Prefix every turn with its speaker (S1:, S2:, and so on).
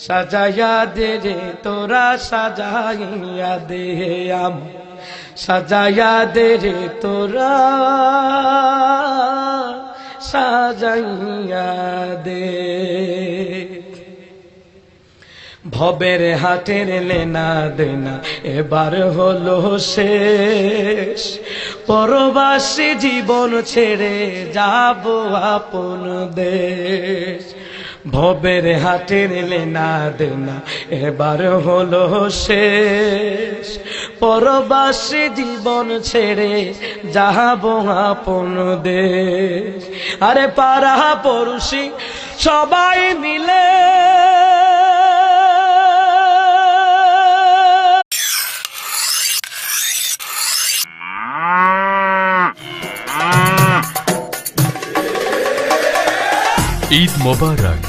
S1: সাজাইয়া দে রে তোরা সাজাইয়া দে সাজাইয়া দে রে তোরা সাজাইয়া দে। ভবের হাটের লেনা দেনা এবার হলো শেষ, পরবাসী জীবন ছেড়ে যাব আপন দেশ। ভবের হাটের লেনা দেনা এবার হলো শেষ, পরবাসী জীবন ছেড়ে যাব আপন দেশ। আরে পাড়া পড়শি সবাই মিলে
S2: ঈদ মোবারক।